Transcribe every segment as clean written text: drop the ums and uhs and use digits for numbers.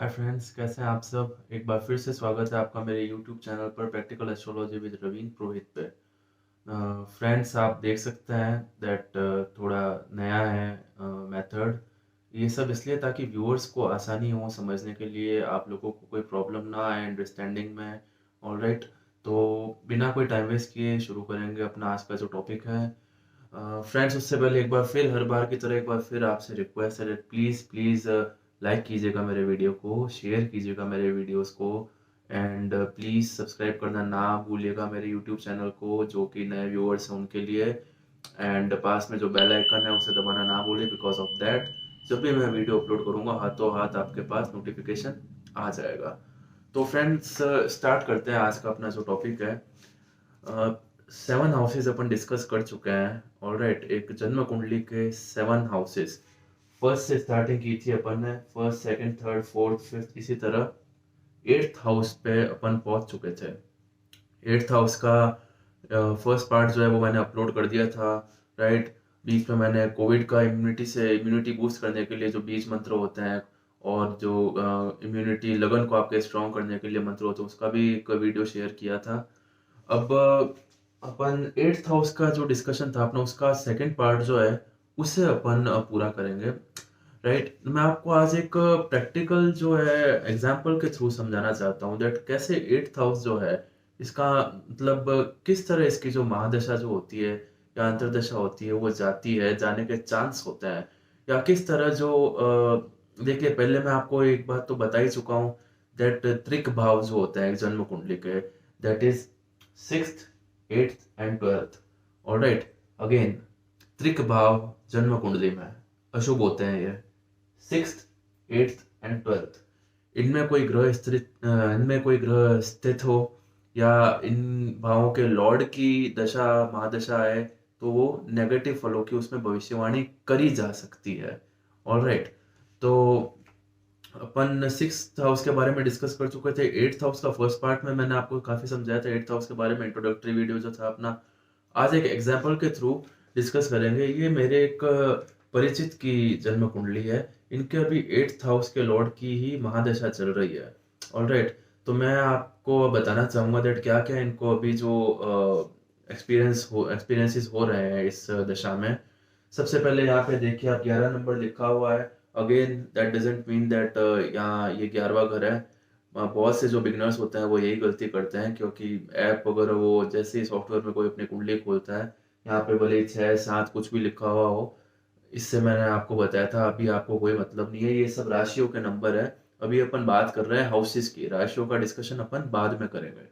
Hi friends, कैसे हैं आप सब। एक बार फिर से स्वागत है आपका मेरे यूट्यूब चैनल पर प्रैक्टिकल एस्ट्रोलॉजी विद रवीन पुरोहित पे। फ्रेंड्स, आप देख सकते हैं दैट थोड़ा नया है मेथड। ये सब इसलिए ताकि व्यूअर्स को आसानी हो समझने के लिए, आप लोगों को कोई प्रॉब्लम ना आए अंडरस्टैंडिंग में। ऑलराइट, तो बिना कोई टाइम वेस्ट किए शुरू करेंगे अपना आज का जो टॉपिक है। फ्रेंड्स, उससे पहले एक बार फिर, हर बार की तरह एक बार फिर आपसे रिक्वेस्ट है, प्लीज़ प्लीज़ लाइक कीजिएगा मेरे वीडियो को, शेयर कीजिएगा मेरे वीडियोस को, एंड प्लीज़ सब्सक्राइब करना ना भूलिएगा मेरे यूट्यूब चैनल को, जो कि नए व्यूअर्स हैं उनके लिए। एंड पास में जो बेल आइकन है उसे दबाना ना भूलिए, बिकॉज ऑफ दैट जब भी मैं वीडियो अपलोड करूँगा हाथों हाथ आपके पास नोटिफिकेशन आ जाएगा। तो फ्रेंड्स, स्टार्ट करते हैं आज का अपना जो टॉपिक है। 7 हाउसेस अपन डिस्कस कर चुके हैं। ऑलराइट, एक जन्म कुंडली के 7 हाउसेस, फर्स्ट से स्टार्टिंग की थी अपन ने, first second third fourth fifth, इसी तरह 8th हाउस पे अपन पहुंच चुके थे। 8th हाउस का फर्स्ट पार्ट जो है वो मैंने अपलोड कर दिया था। राइट, बीच में मैंने कोविड का इम्यूनिटी बूस्ट करने के लिए जो बीज मंत्र होते हैं, और जो इम्यूनिटी लगन को आपके स्ट्रॉन्ग करने के लिए मंत्र होते हैं, उसका भी एक वीडियो शेयर किया था। अब अपन 8th हाउस का जो डिस्कशन था अपना, उसका सेकंड पार्ट जो है उसे अपन पूरा करेंगे। राइट, मैं आपको आज एक प्रैक्टिकल जो है एग्जाम्पल के थ्रू समझाना चाहता हूँ दैट कैसे 8th हाउस जो है, इसका मतलब किस तरह इसकी जो महादशा जो होती है या अंतर्दशा होती है वो जाती है, जाने के चांस होते हैं, या किस तरह जो देखिए, पहले मैं आपको एक बात तो बता ही चुका हूँ दैट त्रिक भाव जो होते हैं एक जन्म कुंडली के, that is 6th 8th and 12th। Alright, again त्रिक भाव जन्म कुंडली में अशुभ होते हैं ये 6th 8th एंड 12th। इनमें कोई ग्रह स्थित हो या इन भावों के लॉर्ड की दशा महादशा है, तो वो नेगेटिव फलों की उसमें भविष्यवाणी करी जा सकती है। ऑलराइट, तो अपन 6th हाउस के बारे में डिस्कस कर चुके थे। 8th हाउस का फर्स्ट पार्ट में मैंने आपको काफी समझाया था 8th हाउस के बारे में, इंट्रोडक्टरी वीडियो जो था अपना। आज एक एग्जाम्पल के थ्रू डिस्कस करेंगे। ये मेरे एक परिचित की जन्म कुंडली है। इनके अभी 8th हाउस के लॉर्ड की ही महादशा चल रही है। ऑलराइट, तो मैं आपको बताना चाहूंगा दैट क्या क्या इनको अभी जो एक्सपीरियंसेस हो रहे हैं इस दशा में। सबसे पहले यहाँ पे देखिए, आप 11 नंबर लिखा हुआ है। Again that doesn't mean that यहाँ ये 11वां घर है। बहुत से जो बिगनर्स होते हैं वो यही गलती करते हैं, क्योंकि ऐप वगैरह वो जैसे ही सॉफ्टवेयर में कोई अपनी कुंडली खोलता है, यहाँ पे भले ही 6 7 कुछ भी लिखा हुआ हो, इससे मैंने आपको बताया था अभी आपको कोई मतलब नहीं है, ये सब राशियों के नंबर है। अभी अपन बात कर रहे हैं हाउसेस की, राशियों का डिस्कशन अपन बाद में करेंगे।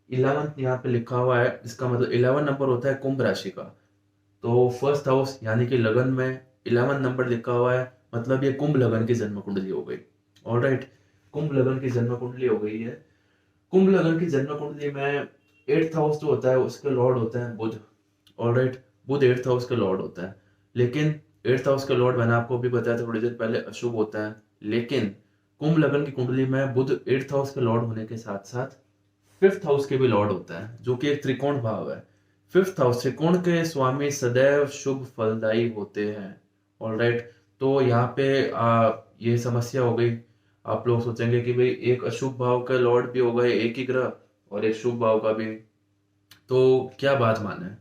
11th यहाँ पे लिखा हुआ है, इसका मतलब 11 नंबर होता है कुंभ राशि का। तो फर्स्ट हाउस यानी कि लगन में 11 नंबर लिखा हुआ है, मतलब ये कुंभ लगन की जन्म कुंडली हो गई। ऑलराइट, कुंभ लगन की जन्म कुंडली हो गई है। कुंभ लगन की जन्म कुंडली में 8th हाउस जो होता है उसके लॉर्ड होते हैं बुध। ऑलराइट, बुध 8th हाउस के लॉर्ड होता है। लेकिन 8th हाउस के लॉर्ड मैंने आपको भी बताया था थोड़ी देर पहले, अशुभ होता है। लेकिन कुंभ लगन की कुंडली में बुध 8th हाउस के लॉर्ड होने के साथ साथ 5th हाउस के भी लॉर्ड होता है, जो कि एक त्रिकोण भाव है। 5th हाउस त्रिकोण के स्वामी सदैव शुभ फलदायी होते हैं। ऑलराइट, तो यहाँ पे ये समस्या हो गई। आप लोग सोचेंगे कि भाई एक अशुभ भाव का लॉर्ड भी हो गए एक ही ग्रह, और एक शुभ भाव का भी, तो क्या बात माने,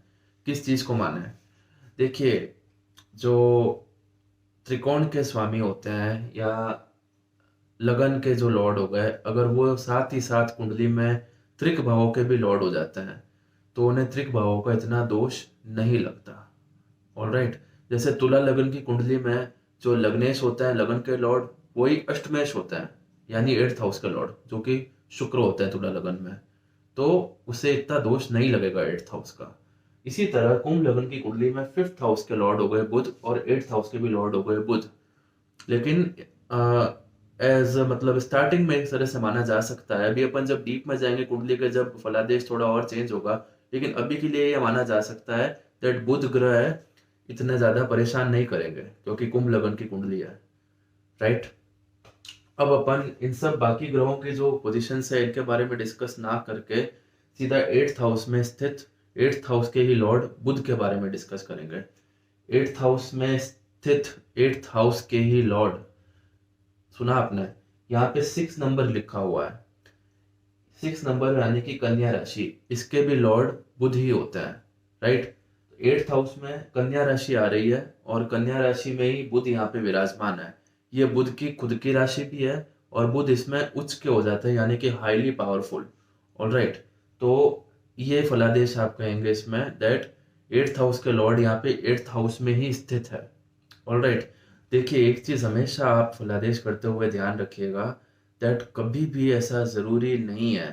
किस चीज को माने। देखिए, जो त्रिकोण के स्वामी होते हैं या लगन के जो लॉर्ड हो गए, अगर वो साथ ही साथ कुंडली में त्रिक भावों के भी लॉर्ड हो जाते हैं, तो उन्हें त्रिक भावों का इतना दोष नहीं लगता। ऑलराइट, जैसे तुला लगन की कुंडली में जो लग्नेश होता है लगन के लॉर्ड, वही अष्टमेश होता है, यानी 8th हाउस के लॉर्ड, जो कि शुक्र होते हैं तुला लगन में, तो उसे इतना दोष नहीं लगेगा 8th हाउस का। इसी तरह कुंभ लगन की कुंडली में 5th हाउस के लॉर्ड हो गए बुध, और 8th हाउस के भी लॉर्ड हो गए बुध। लेकिन एज मतलब स्टार्टिंग में एक तरह से माना जा सकता है, अभी अपन जब डीप में जाएंगे कुंडली के, जब फलादेश थोड़ा और चेंज होगा, लेकिन अभी के लिए यह माना जा सकता है दैट बुध ग्रह है इतने ज्यादा परेशान नहीं करेंगे, क्योंकि कुंभ लगन की कुंडली है। राइट, अब अपन इन सब बाकी ग्रहों की जो पोजीशन है इनके बारे में डिस्कस ना करके सीधा 8th हाउस में स्थित 8th हाउस के ही लॉर्ड बुध के बारे में डिस्कस करेंगे। 8th हाउस में स्थित 8th हाउस के ही लॉर्ड, सुना आपने, यहाँ पे 6 नंबर लिखा हुआ है, 6 नंबर यानी कि कन्या राशि, इसके भी लॉर्ड बुध ही होता है, राइट। 8th हाउस में कन्या राशि आ रही है और कन्या राशि में ही बुध यहाँ पे विराजमान है। ये बुध की खुद की राशि भी है और बुध इसमें उच्च के हो जाते हैं यानी कि हाईली पावरफुल। ऑलराइट, तो ये फलादेश आप कहेंगे इसमें दैट 8th हाउस के लॉर्ड यहाँ पे 8th हाउस में ही स्थित है। ऑलराइट, देखिए एक चीज हमेशा आप फलादेश करते हुए ध्यान रखिएगा दैट कभी भी ऐसा जरूरी नहीं है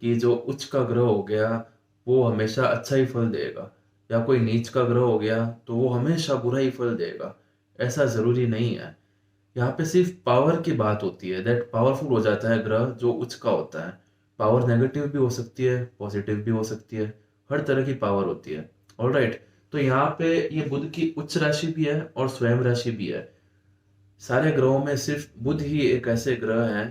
कि जो उच्च का ग्रह हो गया वो हमेशा अच्छा ही फल देगा, या कोई नीच का ग्रह हो गया तो वो हमेशा बुरा ही फल देगा। ऐसा जरूरी नहीं है। यहाँ पे सिर्फ पावर की बात होती है दैट पावरफुल हो जाता है ग्रह जो उच्च का होता है। पावर नेगेटिव भी हो सकती है, पॉजिटिव भी हो सकती है, हर तरह की पावर होती है। ऑलराइट, तो यहाँ पे ये बुध की उच्च राशि भी है और स्वयं राशि भी है। सारे ग्रहों में सिर्फ बुध ही एक ऐसे ग्रह हैं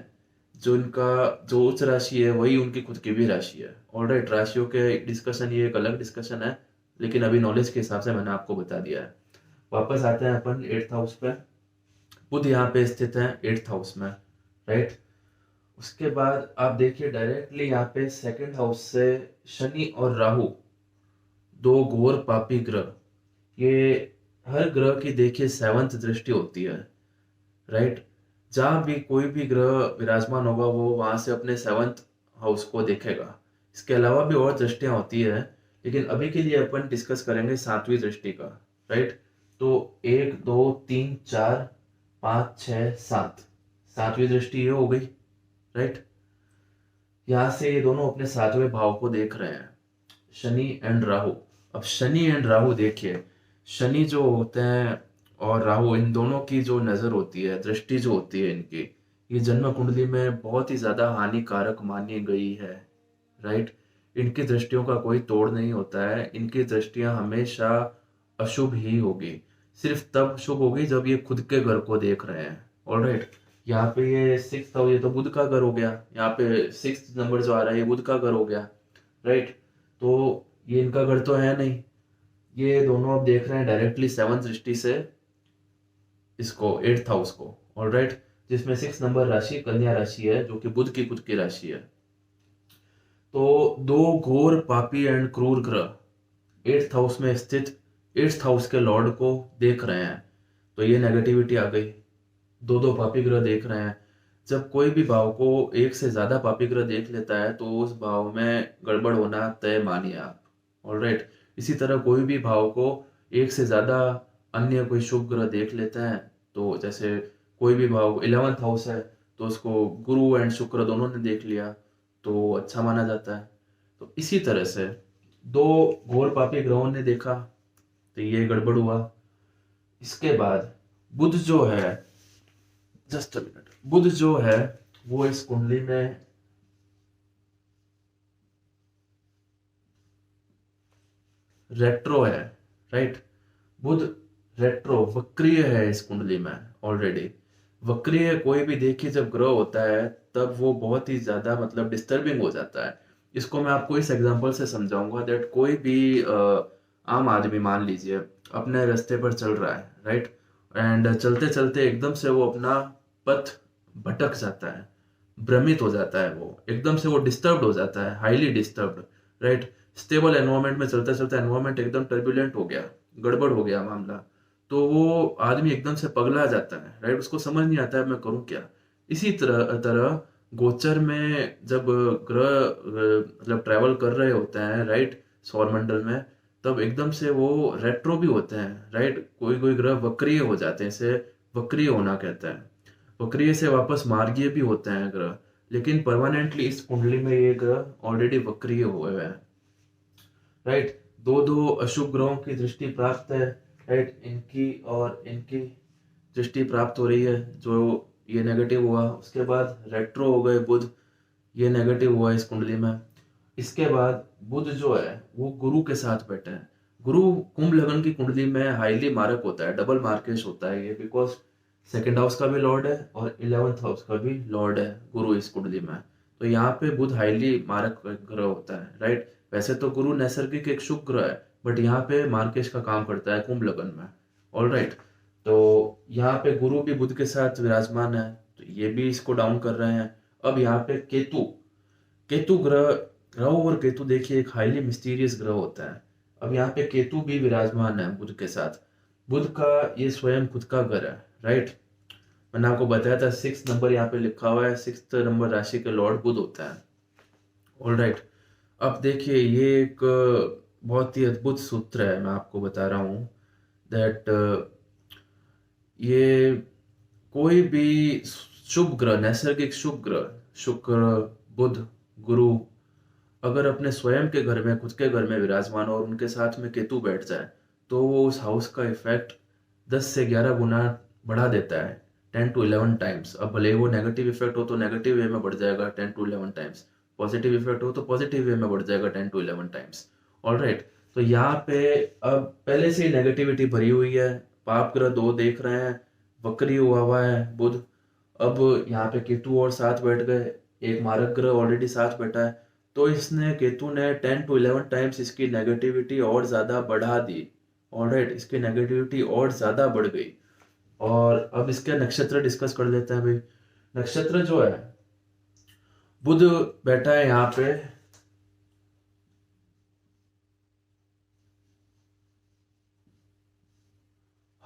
जो इनका जो उच्च राशि है वही उनकी खुद की भी राशि है। ऑलराइट, राशियों के डिस्कशन ये एक अलग डिस्कशन है, लेकिन अभी नॉलेज के हिसाब से मैंने आपको बता दिया है। वापस आते हैं अपन 8th हाउस पे। बुध यहाँ पे स्थित है 8th हाउस में, राइट। उसके बाद आप देखिए डायरेक्टली यहाँ पे 2nd हाउस से शनि और राहु, दो घोर पापी ग्रह। ये हर ग्रह की देखिए 7th दृष्टि होती है, राइट। जहां भी कोई भी ग्रह विराजमान होगा वो वहां से अपने 7th हाउस को देखेगा। इसके अलावा भी और दृष्टियां होती है, लेकिन अभी के लिए अपन डिस्कस करेंगे 7वीं दृष्टि का, राइट। तो 1 2 3 4 5 6 7, 7वीं दृष्टि ये हो गई, राइट। यहाँ से ये दोनों अपने 7वें भाव को देख रहे हैं, शनि एंड राहु। अब शनि एंड राहु देखिए, शनि जो होते हैं और राहु, इन दोनों की जो नजर होती है, दृष्टि जो होती है इनकी, ये जन्म कुंडली में बहुत ही ज्यादा हानिकारक मानी गई है, राइट। इनकी दृष्टियों का कोई तोड़ नहीं होता है, इनकी दृष्टियां हमेशा अशुभ ही होगी। सिर्फ तब शुभ होगी जब ये खुद के घर को देख रहे हैं। ऑलराइट, यहाँ पे ये 6th, ये तो बुध का घर हो गया, यहाँ पे 6th नंबर जो आ रहा है ये बुध का घर हो गया, राइट। तो ये इनका घर तो है नहीं, ये दोनों अब देख रहे हैं डायरेक्टली 7th दृष्टि से इसको, 8th हाउस को। ऑलराइट, जिसमें 6 नंबर राशि कन्या राशि है जो कि बुध की खुद की राशि है। तो दो घोर पापी एंड क्रूर ग्रह 8th हाउस में स्थित 8th हाउस के लॉर्ड को देख रहे हैं, तो ये नेगेटिविटी आ गई। दो दो पापी ग्रह देख रहे हैं। जब कोई भी भाव को एक से ज्यादा पापी ग्रह देख लेता है तो उस भाव में गड़बड़ होना तय मानिए आप। ऑलराइट, इसी तरह कोई भी भाव को एक से ज्यादा अन्य कोई शुभ ग्रह देख लेते हैं, तो जैसे कोई भी भाव 11th हाउस है तो उसको गुरु एंड शुक्र दोनों ने देख लिया तो अच्छा माना जाता है। तो इसी तरह से दो घोर पापी ग्रहों ने देखा तो ये गड़बड़ हुआ। इसके बाद बुध जो है, जस्ट अ मिनट, बुध जो है वो इस कुंडली में रेट्रो है, राइट। बुध रेट्रो वक्रीय है इस कुंडली में ऑलरेडी। वक्रीय कोई भी देखिए जब ग्रह होता है तब वो बहुत ही ज्यादा मतलब डिस्टर्बिंग हो जाता है। इसको मैं आपको इस एग्जांपल से समझाऊंगा दैट कोई भी आम आदमी मान लीजिए अपने रास्ते पर चल रहा है, राइट। एंड चलते चलते एकदम से वो अपना पथ भटक जाता है, भ्रमित हो जाता है, वो एकदम से वो डिस्टर्ब्ड हो जाता है, highly disturbed, right. Stable environment में चलते चलते एनवायरनमेंट एकदम टर्बुलेंट हो गया, गड़बड़ हो गया मामला, तो वो आदमी एकदम से पगला जाता है, राइट। उसको समझ नहीं आता है मैं करूं क्या। इसी तरह तरह गोचर में जब ग्रह मतलब ट्रेवल कर रहे होते हैं, राइट, सौरमंडल में, तब एकदम से वो रेट्रो भी होते हैं, राइट। कोई कोई ग्रह वक्रीय हो जाते हैं, इसे वक्रीय होना कहते हैं। वक्रीय से वापस मार्गीय भी होते हैं ग्रह, लेकिन परमानेंटली इस कुंडली में ये ग्रह ऑलरेडी वक्रीय हुए हुए हैं, राइट। दो दो अशुभ ग्रहों की दृष्टि प्राप्त है, राइट। इनकी और इनकी दृष्टि प्राप्त हो रही है, जो ये नेगेटिव हुआ। उसके बाद रेट्रो हो गए बुध, ये नेगेटिव हुआ इस कुंडली में। इसके बाद बुध जो है वो गुरु के साथ बैठे हैं। गुरु कुंभ लगन की कुंडली में हाईली मारक होता है, डबल मार्केश होता है ये, बिकॉज 2nd हाउस का भी लॉर्ड है और 11th हाउस का भी लॉर्ड है गुरु इस कुंडली में। तो यहाँ पे बुध हाईली मारक ग्रह होता है, राइट। वैसे तो गुरु नैसर्गिक एक शुभ ग्रह है, बट यहाँ पे मार्केश का काम करता है कुंभ लगन में। ऑल राइट, तो यहाँ पे गुरु भी बुध के साथ विराजमान है, तो ये भी इसको डाउन कर रहे हैं। अब यहाँ पे केतु, केतु ग्रह, राहु और केतु देखिए एक हाईली मिस्टीरियस ग्रह होता है। अब यहाँ पे केतु भी विराजमान है बुध के साथ। बुध का ये स्वयं खुद का घर है, राइट। मैंने आपको बताया था 6 नंबर यहाँ पे लिखा हुआ है, 6 नंबर राशि के लॉर्ड बुध होता है। All right. अब देखिए ये एक बहुत ही अद्भुत सूत्र है, मैं आपको बता रहा हूँ दैट ये कोई भी शुभ ग्रह, नैसर्गिक शुभ ग्रह, शुक्र, बुध, गुरु अगर अपने स्वयं के घर में, खुद के घर में विराजमान हो और उनके साथ में केतु बैठ जाए, तो वो उस हाउस का इफेक्ट 10 से 11 गुना बढ़ा देता है, 10 to 11 टाइम्स। अब भले वो नेगेटिव इफेक्ट हो तो नेगेटिव वे में बढ़ जाएगा 10 to 11 टाइम्स, पॉजिटिव इफेक्ट हो तो पॉजिटिव वे में बढ़ जाएगा 10 to 11 टाइम्स। All right. तो यहाँ पे अब पहले से ही नेगेटिविटी भरी हुई है, पाप ग्रह 2 देख रहे हैं, वक्री हुआ है बुध। अब यहाँ पे केतु और साथ बैठ गए, एक मारक ग्रह ऑलरेडी साथ बैठा है, तो इसने, केतु ने 10 to 11 टाइम्स इसकी नेगेटिविटी और ज्यादा बढ़ा दी। ऑलराइट, इसकी नेगेटिविटी और ज्यादा बढ़ गई। और अब इसके नक्षत्र डिस्कस कर लेते हैं भाई। नक्षत्र जो है, बुध बैठा है यहाँ पे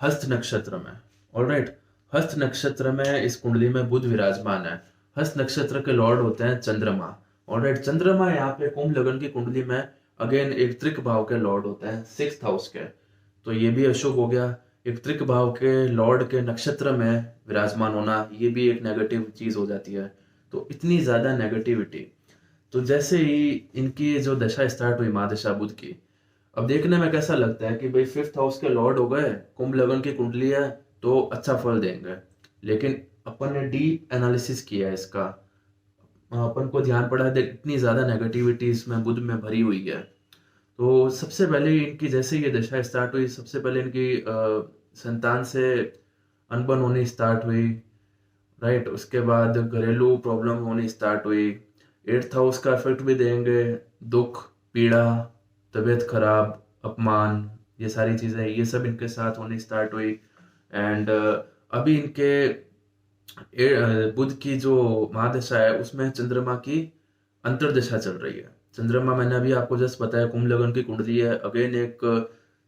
हस्त नक्षत्र में। ऑलराइट, हस्त नक्षत्र में इस कुंडली में बुध विराजमान है। हस्त नक्षत्र के लॉर्ड होते हैं चंद्रमा। ऑलराइट, चंद्रमा यहाँ पे कुंभ लगन की कुंडली में अगेन एक त्रिक भाव के लॉर्ड होते हैं, 6th हाउस के। तो ये भी अशुभ हो गया। एक त्रिक भाव के लॉर्ड के नक्षत्र में विराजमान होना, ये भी एक नेगेटिव चीज हो जाती है। तो इतनी ज्यादा नेगेटिविटी, तो जैसे ही इनकी जो दशा स्टार्ट हुई, महादशा बुध की, अब देखने में कैसा लगता है कि भाई 5th हाउस के लॉर्ड हो गए, कुंभ लगन की कुंडली है, तो अच्छा फल देंगे। लेकिन अपन ने डीप एनालिसिस किया है इसका, अपन को ध्यान पड़ा है इतनी ज्यादा नेगेटिविटी इसमें बुध में भरी हुई है। तो सबसे पहले इनकी जैसे ये दशा स्टार्ट हुई, सबसे पहले इनकी संतान से अनबन होनी स्टार्ट हुई, राइट। उसके बाद घरेलू प्रॉब्लम होनी स्टार्ट हुई। 8th हाउस का इफेक्ट भी देंगे, दुख, पीड़ा, तबीयत खराब, अपमान, ये सारी चीजें, ये सब इनके साथ होनी स्टार्ट हुई। एंड अभी इनके बुध की जो महादशा है उसमें चंद्रमा की अंतर्दशा चल रही है। चंद्रमा मैंने अभी आपको जस्ट बताया कुंभ लगन की कुंडली है, अगेन एक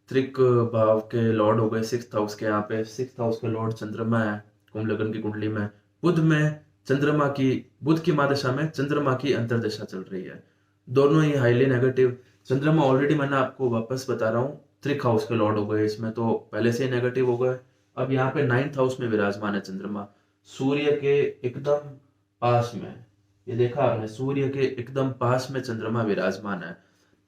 त्रिक भाव के लॉर्ड हो गए 6th हाउस के। यहाँ पे 6th हाउस के लॉर्ड चंद्रमा है कुंभ लगन की कुंडली में। बुध में चंद्रमा की, बुध की महादशा में चंद्रमा की अंतर्दशा चल रही है, दोनों ही हाईली नेगेटिव। चंद्रमा ऑलरेडी मैंने आपको वापस बता रहा हूँ त्रिक हाउस के लॉर्ड हो गए, इसमें तो पहले से ही नेगेटिव हो गए। अब यहाँ पे 9th हाउस में विराजमान है चंद्रमा, सूर्य के एकदम पास में। ये देखा आपने, सूर्य के एकदम पास में चंद्रमा विराजमान है।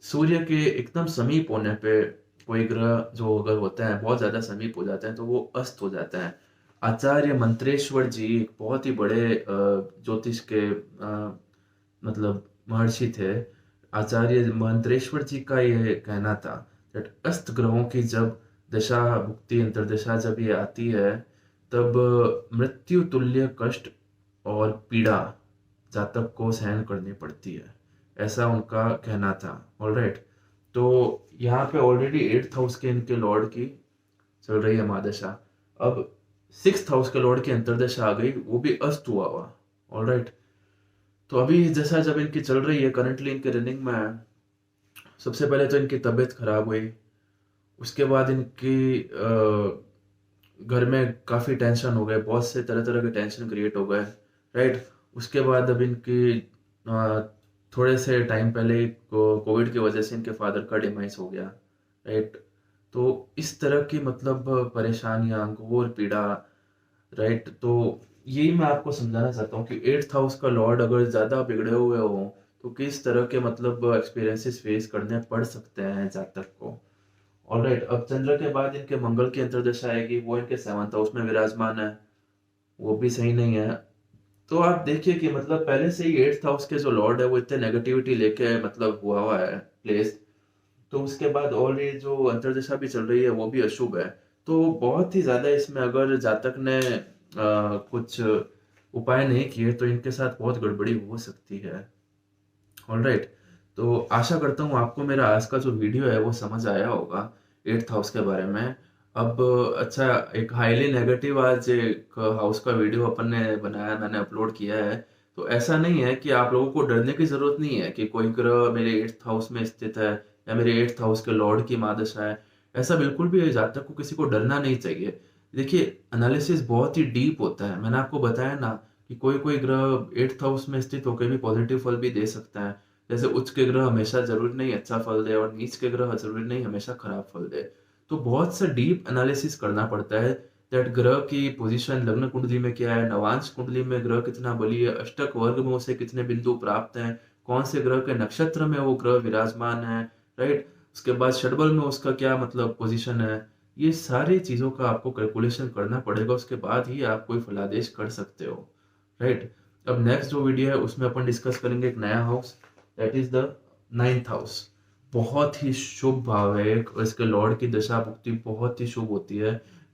सूर्य के एकदम समीप होने पे कोई ग्रह जो अगर होते हैं, बहुत ज्यादा समीप हो जाते हैं, तो वो अस्त हो जाते हैं। आचार्य मंत्रेश्वर जी एक बहुत ही बड़े ज्योतिष के मतलब महर्षि थे। आचार्य मंत्रेश्वर जी का ये कहना था कि अस्त ग्रहों की जब दशा भुक्ति अंतर्दशा जब ये आती है, तब मृत्यु तुल्य कष्ट और पीड़ा जातक को सहन करनी पड़ती है, ऐसा उनका कहना था। ऑलराइट, तो यहाँ पे ऑलरेडी 8th हाउस के इनके लॉर्ड की चल रही है महादशा। अब 6th हाउस के लॉर्ड की अंतर्दशा आ गई, वो भी अस्त हुआ। ऑलराइट, तो अभी जैसा जब इनकी चल रही है, करंटली इनके रनिंग में है, सबसे पहले तो इनकी तबीयत खराब हुई। उसके बाद इनकी घर में काफी टेंशन हो गए, बहुत से तरह तरह के टेंशन क्रिएट हो गए, राइट। उसके बाद अब इनकी थोड़े से टाइम पहले कोविड की वजह से इनके फादर का डिमाइस हो गया, राइट। तो इस तरह की मतलब परेशानियां, घोर पीड़ा, राइट। तो यही मैं आपको समझाना चाहता हूँ कि 8th हाउस का लॉर्ड अगर ज्यादा बिगड़े हुए हो तो किस तरह के मतलब एक्सपीरियंसेस फेस करने पड़ सकते हैं जातक को। ऑलराइट, अब चंद्र के बाद इनके मंगल की अंतर्दशा आएगी, वो इनके 7th हाउस में विराजमान है, वो भी सही नहीं है। तो आप देखिए कि मतलब पहले से ही 8th हाउस के जो लॉर्ड है वो इतने नेगेटिविटी लेके मतलब हुआ है प्लेस, तो उसके बाद और ये जो अंतर्दशा भी चल रही है वो भी अशुभ है। तो बहुत ही ज्यादा इसमें अगर जातक ने कुछ उपाय नहीं किए तो इनके साथ बहुत गड़बड़ी हो सकती है। ऑलराइट, तो आशा करता हूँ आपको मेरा आज का जो वीडियो है वो समझ आया होगा 8th हाउस के बारे में। अब अच्छा, एक हाईली नेगेटिव आज एक हाउस का वीडियो अपन ने बनाया, मैंने अपलोड किया है। तो ऐसा नहीं है कि आप लोगों को डरने की जरूरत नहीं है कि कोई ग्रह मेरे 8th हाउस में स्थित है या मेरे 8th हाउस के लॉर्ड की महादशा है। ऐसा बिल्कुल भी जातक को किसी को डरना नहीं चाहिए। देखिए, एनालिसिस बहुत ही डीप होता है। मैंने आपको बताया ना कि कोई कोई ग्रह 8th हाउस में स्थित होकर भी पॉजिटिव फल भी दे सकता है। जैसे उच्च के ग्रह हमेशा जरूरी नहीं अच्छा फल दे और नीच के ग्रह जरूरी नहीं हमेशा खराब फल दे। तो बहुत सा डीप एनालिसिस करना पड़ता है दैट ग्रह की पोजीशन लग्न कुंडली में क्या है, नवांश कुंडली में ग्रह कितना बलीय है, अष्टक वर्ग में उसे कितने बिंदु प्राप्त हैं, कौन से ग्रह के नक्षत्र में वो ग्रह विराजमान है, राइट। उसके बाद षटबल में उसका क्या मतलब पोजीशन है। ये सारी चीजों का आपको कैलकुलेशन करना पड़ेगा, उसके बाद ही आप कोई फलादेश कर सकते हो, राइट। अब नेक्स्ट जो वीडियो है उसमें अपन डिस्कस करेंगे एक नया house, that is the 9th house. बहुत ही शुभ भाव है एक, इसके लॉर्ड की दशा भुक्ति बहुत ही शुभ होती है,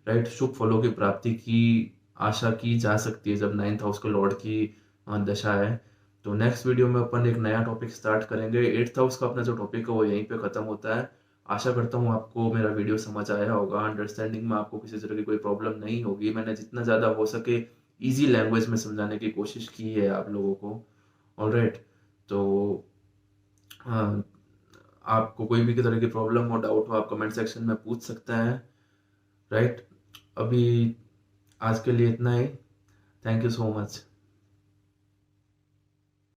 राइट। शुभ फलों की प्राप्ति की आशा की जा सकती है जब 9th हाउस के लॉर्ड की दशा है। तो नेक्स्ट वीडियो में अपन एक नया टॉपिक स्टार्ट करेंगे। 8th हाउस का अपना जो टॉपिक है वो यहीं पे खत्म होता है। आशा करता हूँ आपको मेरा वीडियो समझ आया होगा, अंडरस्टैंडिंग में आपको किसी तरह की कोई प्रॉब्लम नहीं होगी। मैंने जितना ज़्यादा हो सके इजी लैंग्वेज में समझाने की कोशिश की है आप लोगों को, ऑलराइट। तो हाँ, आपको कोई भी तरह की प्रॉब्लम हो, डाउट हो, आप कमेंट सेक्शन में पूछ सकते हैं, राइट। अभी आज के लिए इतना ही। Thank you so much.